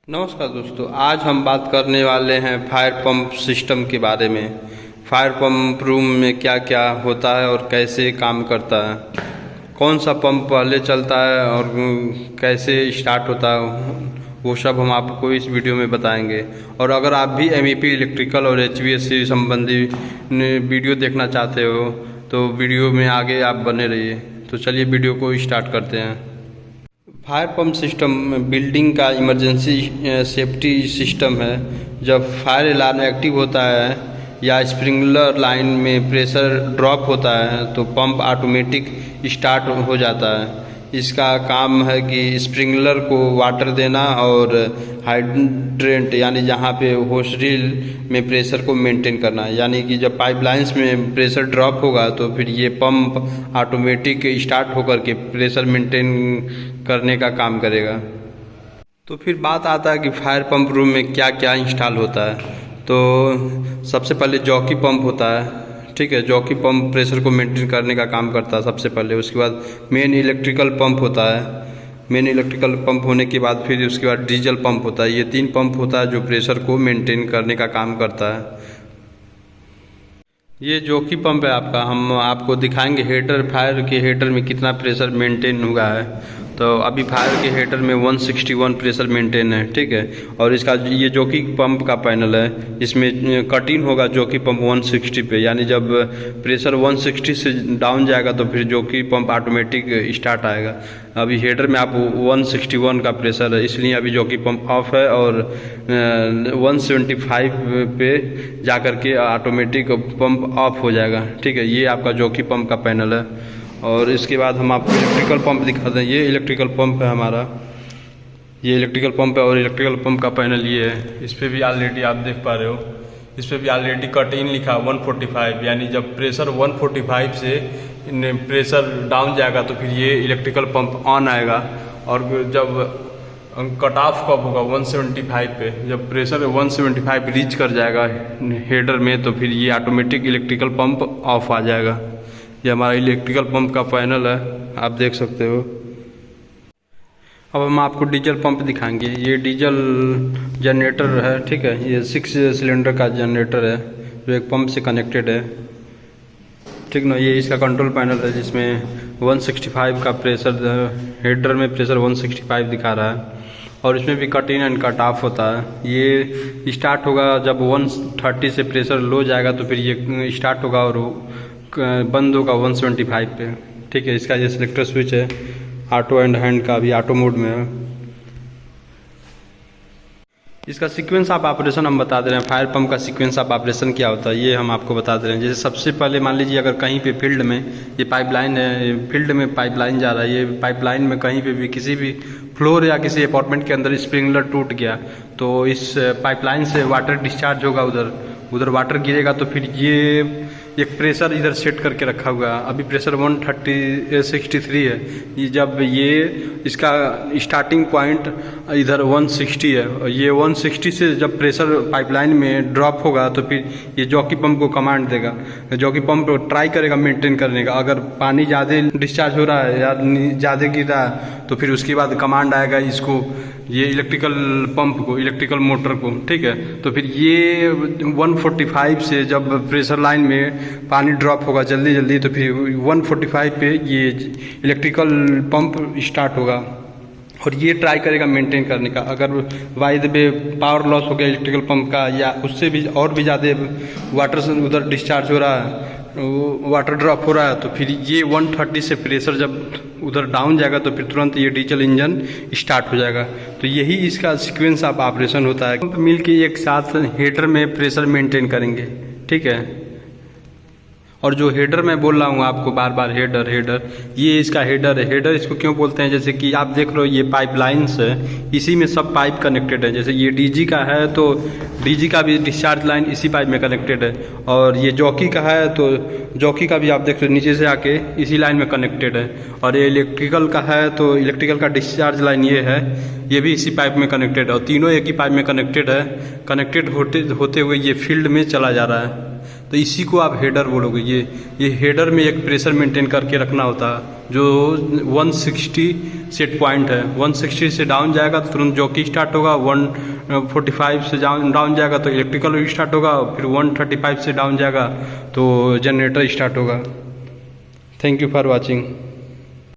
नमस्कार दोस्तों, आज हम बात करने वाले हैं फायर पंप सिस्टम के बारे में। फायर पंप रूम में क्या क्या होता है और कैसे काम करता है, कौन सा पंप पहले चलता है और कैसे स्टार्ट होता है, वो सब हम आपको इस वीडियो में बताएंगे। और अगर आप भी MEP इलेक्ट्रिकल और HVAC संबंधी वीडियो देखना चाहते हो तो वीडियो में आगे आप बने रहिए। तो चलिए वीडियो को स्टार्ट करते हैं। फायर पंप सिस्टम बिल्डिंग का इमरजेंसी सेफ्टी सिस्टम है। जब फायर अलार्म एक्टिव होता है या स्प्रिंकलर लाइन में प्रेशर ड्रॉप होता है तो पंप ऑटोमेटिक स्टार्ट हो जाता है। इसका काम है कि स्प्रिंकलर को वाटर देना और हाइड्रेंट यानी जहाँ पे होस्टिल में प्रेशर को मेंटेन करना, यानी कि जब पाइपलाइंस में प्रेशर ड्रॉप होगा तो फिर ये पंप ऑटोमेटिक स्टार्ट होकर के प्रेशर मेंटेन करने का काम करेगा। तो फिर बात आता है कि फायर पंप रूम में क्या क्या इंस्टॉल होता है। तो सबसे पहले जॉकी पंप होता है, ठीक है। जॉकी पंप प्रेशर को मेंटेन करने का काम करता है सबसे पहले। उसके बाद मेन इलेक्ट्रिकल पंप होता है। मेन इलेक्ट्रिकल पंप होने के बाद फिर उसके बाद डीजल पंप होता है। ये 3 पंप होता है जो प्रेशर को मेंटेन करने का काम करता है। ये जॉकी पंप है आपका, हम आपको दिखाएंगे हेडर, फायर के हेडर में कितना प्रेशर मेंटेन हुआ है। तो अभी फायर के हेडर में 161 प्रेशर मेंटेन है, ठीक है। और इसका ये जॉकी पंप का पैनल है, इसमें कटिंग होगा जॉकी पंप 160 पे, यानी जब प्रेशर 160 से डाउन जाएगा तो फिर जॉकी पंप ऑटोमेटिक स्टार्ट आएगा। अभी हेडर में आप 161 का प्रेशर है, इसलिए अभी जॉकी पंप ऑफ है और 175 पे जाकर के ऑटोमेटिक पंप ऑफ हो जाएगा, ठीक है। ये आपका जॉकी पंप का पैनल है। और इसके बाद हम आपको इलेक्ट्रिकल पंप दिखाते हैं। ये इलेक्ट्रिकल पंप है हमारा, ये इलेक्ट्रिकल पंप है और इलेक्ट्रिकल पंप का पैनल ये है। इस पर भी ऑलरेडी आप देख पा रहे हो, इस पर भी ऑलरेडी कट इन लिखा 145, यानी जब प्रेशर 145 से प्रेशर डाउन जाएगा तो फिर ये इलेक्ट्रिकल पंप ऑन आएगा। और जब कट ऑफ कब होगा 175 पे, जब प्रेशर 175 रीच कर जाएगा हेडर में तो फिर ये ऑटोमेटिक इलेक्ट्रिकल पंप ऑफ आ जाएगा। ये हमारा इलेक्ट्रिकल पंप का पैनल है, आप देख सकते हो। अब हम आपको डीजल पंप दिखाएंगे। ये डीजल जनरेटर है, ठीक है। ये 6 सिलेंडर का जनरेटर है जो एक पंप से कनेक्टेड है, ठीक ना। ये इसका कंट्रोल पैनल है जिसमें 165 का प्रेशर, हेडर में प्रेशर 165 दिखा रहा है। और इसमें भी cut in and cut off होता है। ये स्टार्ट होगा जब 130 से प्रेशर लो जाएगा तो फिर ये स्टार्ट होगा और बंद होगा 175 पे, ठीक है। इसका ये सिलेक्टर स्विच है ऑटो एंड हैंड का, भी ऑटो मोड में है। इसका सीक्वेंस ऑफ ऑपरेशन हम बता दे रहे हैं। फायर पंप का सीक्वेंस ऑफ ऑपरेशन क्या होता है ये हम आपको बता दे रहे हैं। जैसे सबसे पहले मान लीजिए अगर कहीं पे फील्ड में ये पाइपलाइन है, फील्ड में पाइपलाइन जा रहा है, ये पाइपलाइन में कहीं पे भी किसी भी फ्लोर या किसी अपार्टमेंट के अंदर स्प्रिंकलर टूट गया तो इस पाइपलाइन से वाटर डिस्चार्ज होगा, उधर वाटर गिरेगा तो फिर ये एक प्रेशर इधर सेट करके रखा हुआ है। अभी प्रेशर 163 है। ये जब ये इसका स्टार्टिंग पॉइंट इधर 160 है और ये 160 से जब प्रेशर पाइपलाइन में ड्रॉप होगा तो फिर ये जॉकी पंप को कमांड देगा। जॉकी पंप ट्राई करेगा मेंटेन करने का। अगर पानी ज़्यादा डिस्चार्ज हो रहा है या ज़्यादा गिर रहा है तो फिर उसके बाद कमांड आएगा इसको, ये इलेक्ट्रिकल पंप को, इलेक्ट्रिकल मोटर को, ठीक है। तो फिर ये 145 से जब प्रेशर लाइन में पानी ड्रॉप होगा जल्दी तो फिर 145 पे ये इलेक्ट्रिकल पंप स्टार्ट होगा और ये ट्राई करेगा मेंटेन करने का। अगर by the way power loss हो गया इलेक्ट्रिकल पंप का या उससे भी और भी ज़्यादा वाटर से उधर डिस्चार्ज हो रहा है, वाटर ड्रॉप हो रहा है तो फिर ये 130 से प्रेशर जब उधर डाउन जाएगा तो फिर तुरंत ये डीजल इंजन स्टार्ट हो जाएगा। तो यही इसका सीक्वेंस ऑफ ऑपरेशन होता है। पंप मिल के एक साथ हेडर में प्रेशर मेंटेन करेंगे, ठीक है। और जो हेडर मैं बोल रहा हूँ आपको बार बार, हेडर ये इसका हेडर है। हेडर इसको क्यों बोलते हैं, जैसे कि आप देख रहे हो ये पाइपलाइंस है, इसी में सब पाइप कनेक्टेड है। जैसे ये डीजी का है तो डीजी का भी डिस्चार्ज लाइन इसी पाइप में कनेक्टेड है। और ये जॉकी का है तो जॉकी का भी आप देख रहे हो नीचे से आके इसी लाइन में कनेक्टेड है। और ये इलेक्ट्रिकल का है तो इलेक्ट्रिकल का डिस्चार्ज लाइन ये है, ये भी इसी पाइप में कनेक्टेड है। और तीनों एक ही पाइप में कनेक्टेड है। कनेक्टेड होते हुए ये फील्ड में चला जा रहा है। तो इसी को आप हेडर बोलोगे। ये हेडर में एक प्रेशर मेंटेन करके रखना होता है, जो 160 सेट पॉइंट है। 160 से डाउन जाएगा तो तुरंत जॉकी स्टार्ट होगा, 145 से डाउन जाएगा तो इलेक्ट्रिकल स्टार्ट होगा, फिर 135 से डाउन जाएगा तो जनरेटर स्टार्ट होगा। Thank you for watching.